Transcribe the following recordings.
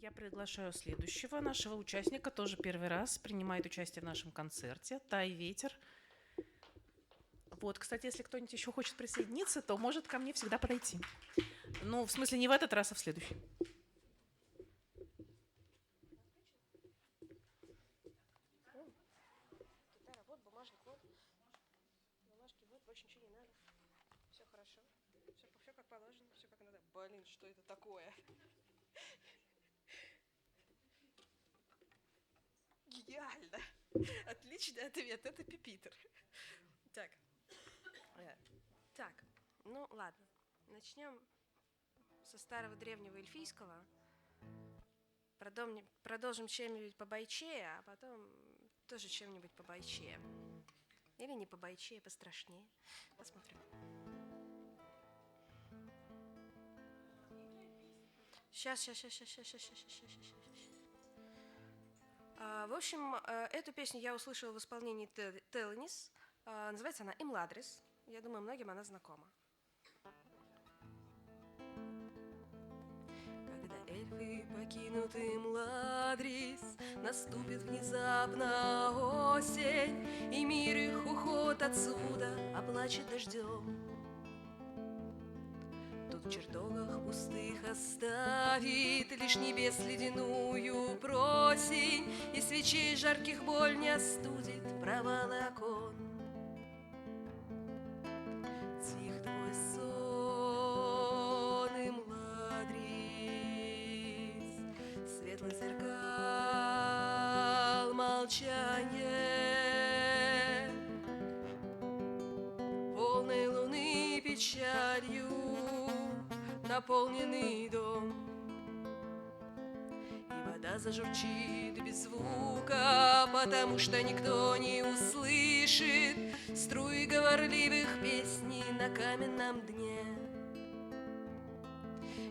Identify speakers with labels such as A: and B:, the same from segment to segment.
A: Я приглашаю следующего нашего участника, тоже первый раз принимает участие в нашем концерте, Тай Ветер. Вот, кстати, если кто-нибудь еще хочет присоединиться, то может ко мне всегда подойти. Ну, в смысле, не в этот раз, а в следующий.
B: Гитара, вот, бумажник, вот. Бумажки, вот, больше ничего не надо. Все хорошо. Все как положено, все как надо. Блин, что это такое? Гениально! Отличный ответ, это пипитер. Так. Так, ну ладно. Начнем со старого древнего эльфийского. Продолжим чем-нибудь побойчее, а потом тоже чем-нибудь побойчее. Или не побойчее, пострашнее. Посмотрим. Сейчас. В общем, эту песню я услышала в исполнении Телонис. Называется она «Имладрис». Я думаю, многим она знакома. Когда эльфы покинут Имладрис, наступит внезапно осень, и мир их уход отсюда оплачет дождем. Тут в чертогах пустых оставит лишь небес ледяную просень, и свечей жарких боль не остудит провалы окон. Тих твой сон, Имладрис, светлый зеркал молчание, полной луны печалью наполненный дом, и вода зажурчит без звука, потому что никто не услышит струи говорливых песней на каменном дне.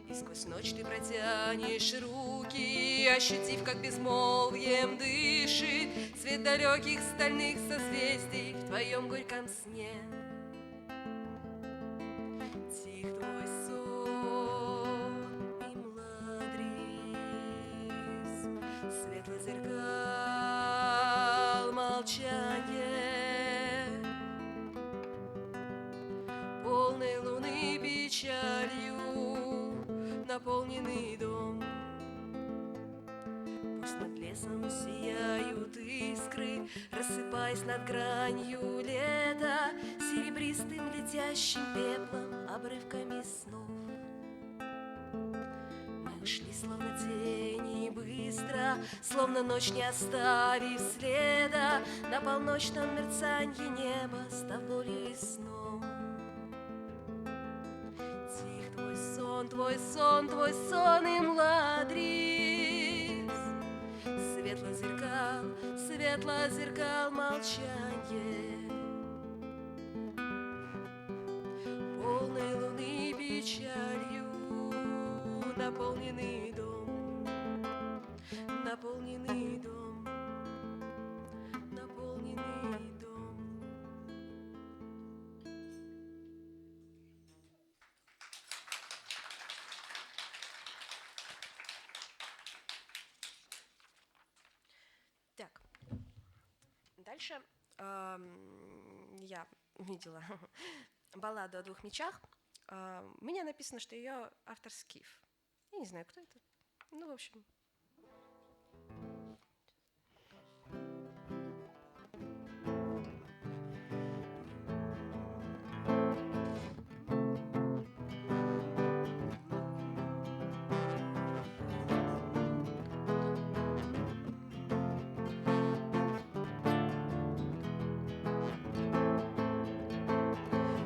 B: И сквозь ночь ты протянешь руки, ощутив, как безмолвием дышит свет далеких стальных созвездий в твоем горьком сне. Тих твой сон, Имладрис, светлый зеркал молчание, полной луны печалью наполненный дом. Пусть над лесом сияют искры, рассыпаясь над гранью лета серебристым летящим пеплом, обрывками снов. Мы ушли словно тени быстро, словно ночь не оставив следа, на полночном мерцанье неба, став болью и сном. Тих твой сон, Имладрис, светло зеркал молчание, полной луны печалью наполненный дом, наполненный дом, наполненный дом. Так, дальше я видела балладу о двух мечах. У меня написано, что ее автор Скиф. Я не знаю, кто это. Ну, в общем.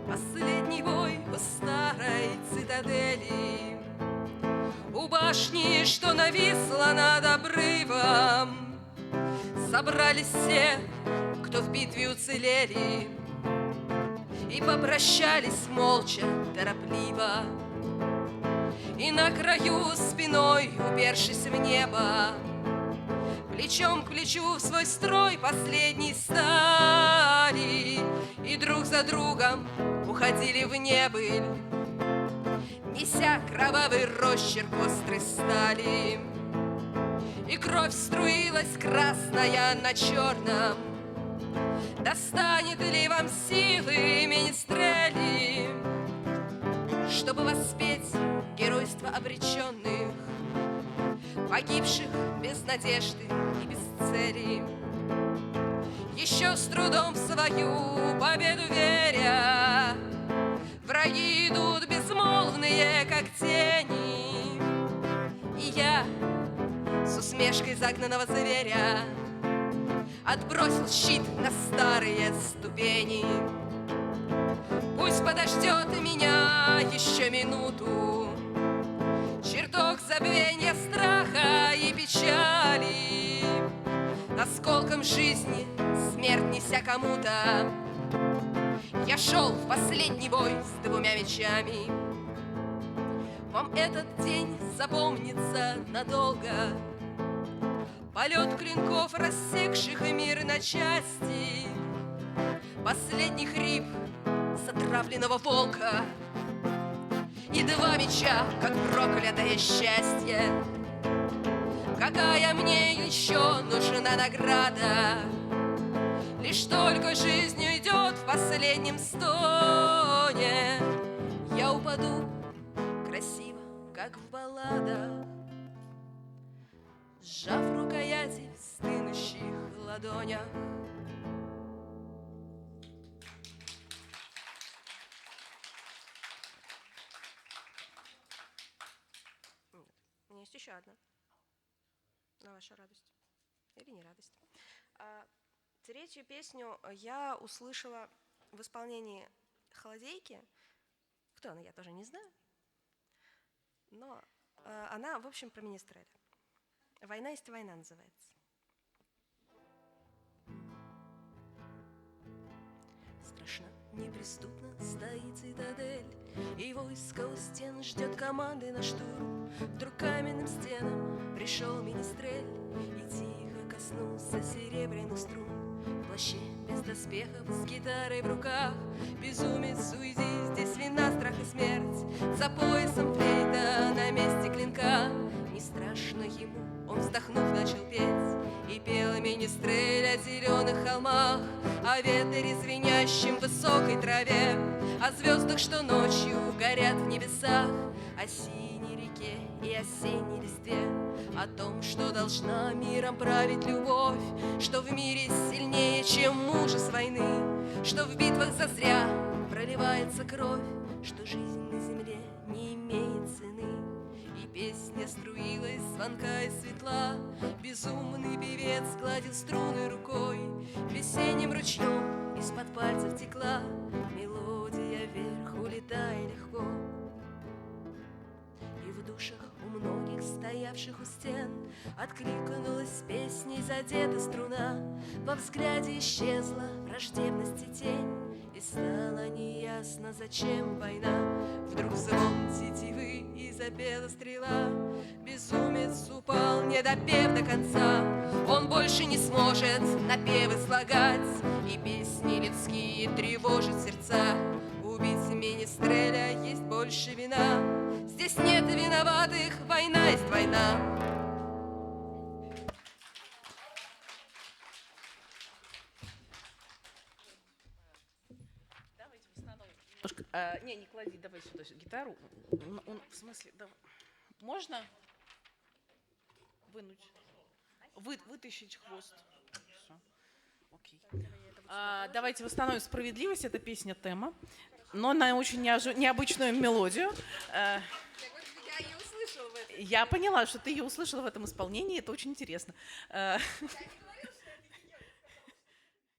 B: Последний бой у старой цитадели, у башни, что нависла над обрывом, собрались все, кто в битве уцелели, и попрощались молча, торопливо. И на краю спиной, упершись в небо, плечом к плечу в свой строй последний стали, и друг за другом уходили в небыль, неся кровавый росчерк острой стали. кровь струилась красная на черном. Достанет ли вам силы, министрели, чтобы воспеть геройство обреченных, погибших без надежды и без цели, еще с трудом в свою победу веря? Враги идут безмолвные, как тени, и я с усмешкой загнанного зверя отбросил щит на старые ступени. Пусть подождет меня еще минуту чертог забвенья страха и печали, осколком жизни смерть неся кому-то. Я шел в последний бой с двумя мечами. Вам этот день запомнится надолго. Полет клинков, рассекших мир на части, последний хрип затравленного волка и два меча, как проклятое счастье. Какая мне еще нужна награда? Лишь только жизнь уйдет в последнем стоне, я упаду красиво, как в балладах, сжав рукояти в стынущих ладонях. У меня есть еще одна. На вашу радость. Или не радость. Третью песню я услышала в исполнении Холодейки. Кто она, я тоже не знаю. Но она, в общем, про министреля. «Война есть война» называется. Страшно, неприступно стоит цитадель, и войско у стен ждет команды на штурм. Вдруг каменным стенам пришел министрель и тихо коснулся серебряных струн. В плаще без доспехов, с гитарой в руках, безумец, уйди, здесь вина, страх и смерть. За поясом флейта, на месте клинка. Не страшно ему, он, вздохнув, начал петь, и пел министрель о зеленых холмах, о ветре, звенящем в высокой траве, о звездах, что ночью горят в небесах, о синей реке и осенней листве, о том, что должна миром править любовь, что в мире сильнее, чем ужас войны, что в битвах зазря проливается кровь, что жизнь на земле не имеет цены. И песня струилась звонка и светла, безумный певец гладил струны рукой, весенним ручьем из-под пальцев текла мелодия вверх, улетая легко. И в душах у многих, стоявших у стен, откликнулась песней задета струна. Во взгляде исчезла враждебность и тень, и стало неясно, зачем война. Вдруг звон тетивы и запела стрела, безумец упал, не допев до конца. Он больше не сможет напевы слагать, и песни людские тревожат сердца. Убить министреля есть больше вина, здесь нет виноватых, война есть война.
A: Не клади, давай сюда гитару. В смысле, можно вынуть, вытащить хвост. Все. Окей. Давайте восстановим справедливость. Это песня Тема, но на очень необычную мелодию.
B: Я ее услышала в этом.
A: Я поняла, что ты ее услышала в этом исполнении. Это очень интересно.
B: Я не говорю,